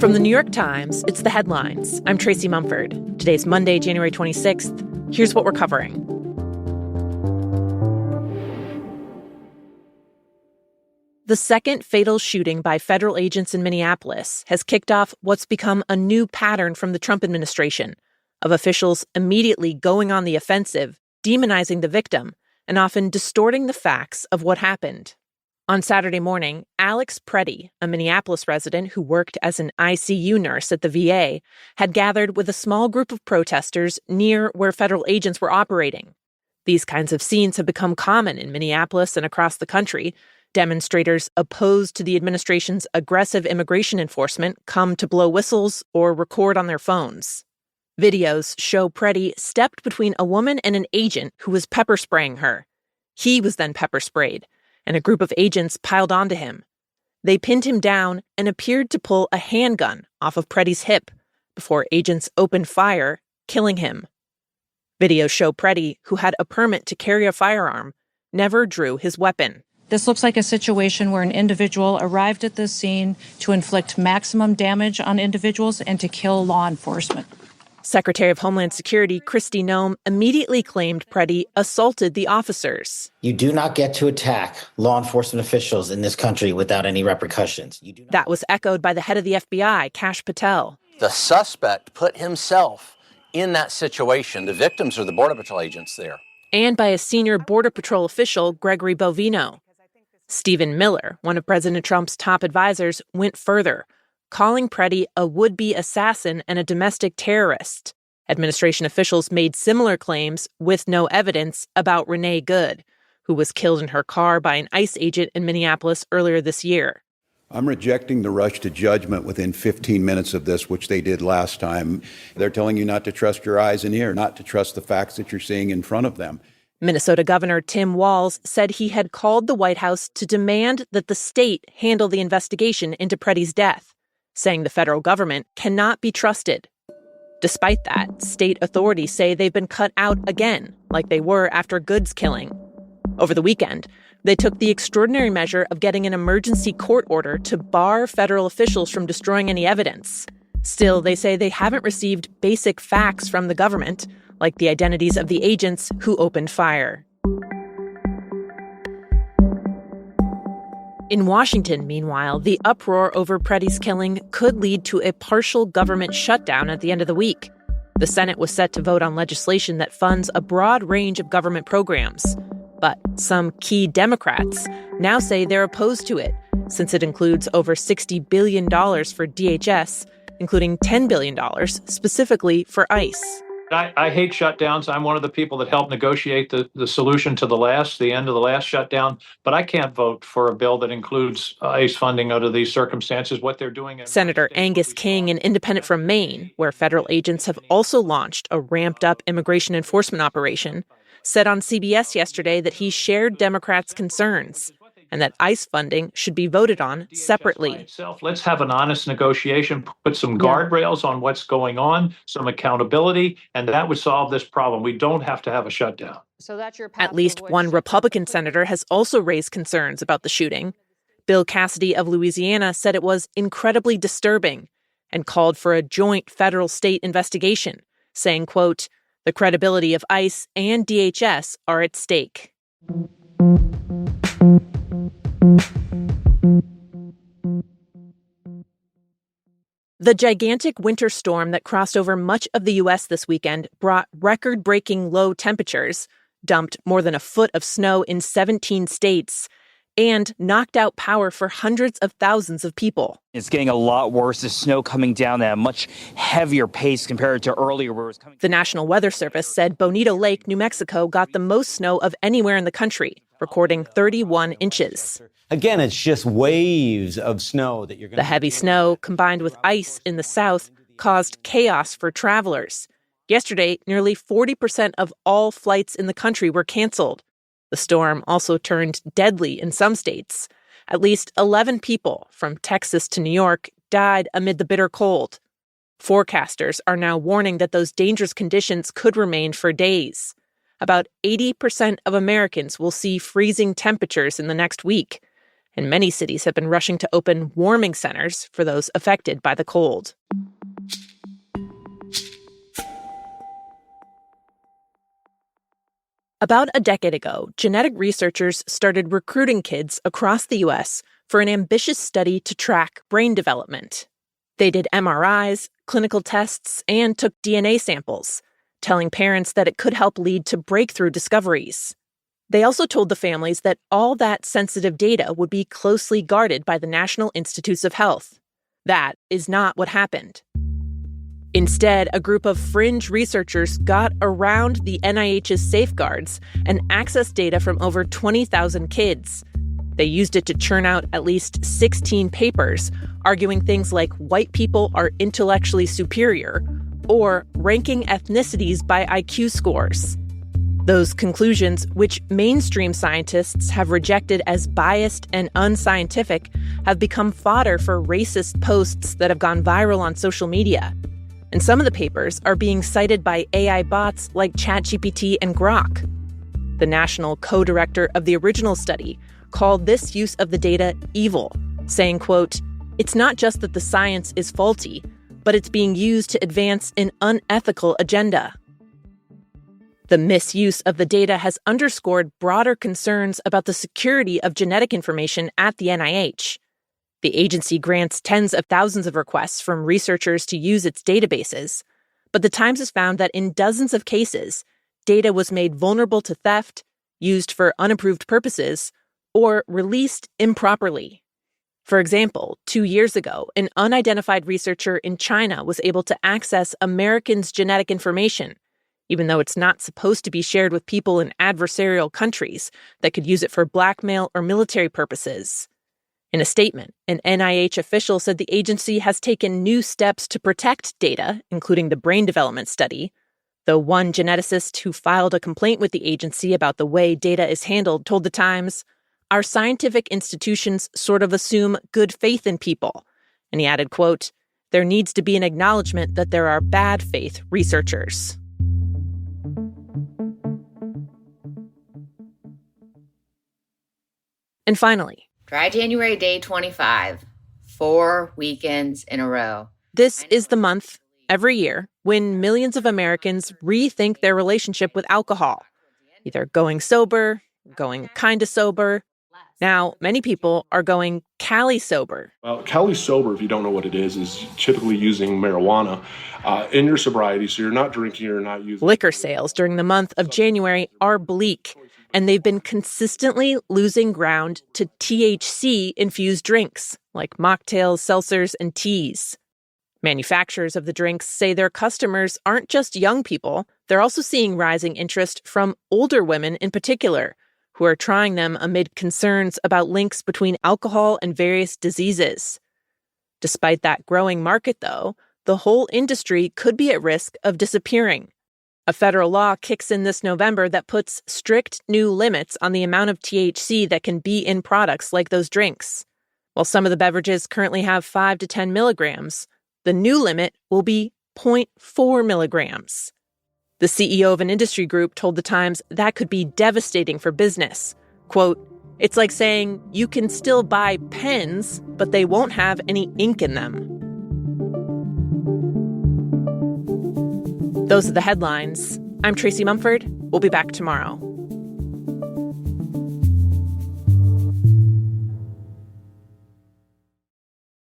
From the New York Times, it's The Headlines. I'm Tracy Mumford. Today's Monday, January 26th. Here's what we're covering. The second fatal shooting by federal agents in Minneapolis has kicked off what's become a new pattern from the Trump administration of officials immediately going on the offensive, demonizing the victim, and often distorting the facts of what happened. On Saturday morning, Alex Preddy, a Minneapolis resident who worked as an ICU nurse at the VA, had gathered with a small group of protesters near where federal agents were operating. These kinds of scenes have become common in Minneapolis and across the country. Demonstrators opposed to the administration's aggressive immigration enforcement come to blow whistles or record on their phones. Videos show Preddy stepped between a woman and an agent who was pepper spraying her. He was then pepper sprayed, and a group of agents piled onto him. They pinned him down and appeared to pull a handgun off of Preddy's hip before agents opened fire, killing him. Videos show Preddy, who had a permit to carry a firearm, never drew his weapon. This looks like a situation where an individual arrived at this scene to inflict maximum damage on individuals and to kill law enforcement. Secretary of Homeland Security Kristi Noem immediately claimed Preddy assaulted the officers. You do not get to attack law enforcement officials in this country without any repercussions. That was echoed by the head of the FBI, Kash Patel. The suspect put himself in that situation. The victims are the Border Patrol agents there. And by a senior Border Patrol official, Gregory Bovino. Stephen Miller, one of President Trump's top advisors, went further, calling Preddy a would-be assassin and a domestic terrorist. Administration officials made similar claims with no evidence about Renee Good, who was killed in her car by an ICE agent in Minneapolis earlier this year. I'm rejecting the rush to judgment within 15 minutes of this, which they did last time. They're telling you not to trust your eyes and ears, not to trust the facts that you're seeing in front of them. Minnesota Governor Tim Walz said he had called the White House to demand that the state handle the investigation into Preddy's death, saying the federal government cannot be trusted. Despite that, state authorities say they've been cut out again, like they were after Good's killing. Over the weekend, they took the extraordinary measure of getting an emergency court order to bar federal officials from destroying any evidence. Still, they say they haven't received basic facts from the government, like the identities of the agents who opened fire. In Washington, meanwhile, the uproar over Preddy's killing could lead to a partial government shutdown at the end of the week. The Senate was set to vote on legislation that funds a broad range of government programs. But some key Democrats now say they're opposed to it, since it includes over $60 billion for DHS, including $10 billion specifically for ICE. I hate shutdowns. I'm one of the people that helped negotiate the solution to the end of the last shutdown. But I can't vote for a bill that includes ICE funding under these circumstances. What they're doing. Senator Angus King, an independent from Maine, where federal agents have also launched a ramped-up immigration enforcement operation, said on CBS yesterday that he shared Democrats' concerns and that ICE funding should be voted on separately. Let's have an honest negotiation, put some guardrails on what's going on, some accountability, and that would solve this problem. We don't have to have a shutdown. At least one Republican senator has also raised concerns about the shooting. Bill Cassidy of Louisiana said it was incredibly disturbing and called for a joint federal-state investigation, saying, quote, "The credibility of ICE and DHS are at stake." The gigantic winter storm that crossed over much of the U.S. this weekend brought record-breaking low temperatures, dumped more than a foot of snow in 17 states, and knocked out power for hundreds of thousands of people. It's getting a lot worse. The snow coming down at a much heavier pace compared to earlier where it was coming. The National Weather Service said Bonito Lake, New Mexico, got the most snow of anywhere in the country, recording 31 inches. Again, it's just waves of snow that you're going to... The heavy snow, combined with ice in the south, caused chaos for travelers. Yesterday, nearly 40% of all flights in the country were canceled. The storm also turned deadly in some states. At least 11 people from Texas to New York died amid the bitter cold. Forecasters are now warning that those dangerous conditions could remain for days. About 80% of Americans will see freezing temperatures in the next week. and many cities have been rushing to open warming centers for those affected by the cold. About a decade ago, genetic researchers started recruiting kids across the U.S. for an ambitious study to track brain development. They did MRIs, clinical tests, and took DNA samples, telling parents that it could help lead to breakthrough discoveries. They also told the families that all that sensitive data would be closely guarded by the National Institutes of Health. That is not what happened. Instead, a group of fringe researchers got around the NIH's safeguards and accessed data from over 20,000 kids. They used it to churn out at least 16 papers, arguing things like white people are intellectually superior or ranking ethnicities by IQ scores. Those conclusions, which mainstream scientists have rejected as biased and unscientific, have become fodder for racist posts that have gone viral on social media. And some of the papers are being cited by AI bots like ChatGPT and Grok. The national co-director of the original study called this use of the data evil, saying, quote, "It's not just that the science is faulty, but it's being used to advance an unethical agenda." The misuse of the data has underscored broader concerns about the security of genetic information at the NIH. The agency grants tens of thousands of requests from researchers to use its databases, but the Times has found that in dozens of cases, data was made vulnerable to theft, used for unapproved purposes, or released improperly. For example, 2 years ago, an unidentified researcher in China was able to access Americans' genetic information, even though it's not supposed to be shared with people in adversarial countries that could use it for blackmail or military purposes. In a statement, an NIH official said the agency has taken new steps to protect data, including the brain development study, though one geneticist who filed a complaint with the agency about the way data is handled told The Times, "Our scientific institutions sort of assume good faith in people." And he added, quote, "There needs to be an acknowledgement that there are bad faith researchers." And finally, Dry January day 25, 4 weekends in a row. This is the month, every year, when millions of Americans rethink their relationship with alcohol, either going sober, going kinda sober. Now, many people are going Cali sober. Well, Cali sober, if you don't know what it is typically using marijuana in your sobriety, so you're not drinking, you're not using... Liquor sales during the month of January are bleak, and they've been consistently losing ground to THC-infused drinks, like mocktails, seltzers, and teas. Manufacturers of the drinks say their customers aren't just young people, they're also seeing rising interest from older women in particular, who are trying them amid concerns about links between alcohol and various diseases. Despite that growing market, though, the whole industry could be at risk of disappearing. A federal law kicks in this November that puts strict new limits on the amount of THC that can be in products like those drinks. While some of the beverages currently have 5 to 10 milligrams, the new limit will be 0.4 milligrams. The CEO of an industry group told The Times that could be devastating for business. Quote, "It's like saying you can still buy pens, but they won't have any ink in them." Those are the headlines. I'm Tracy Mumford. We'll be back tomorrow.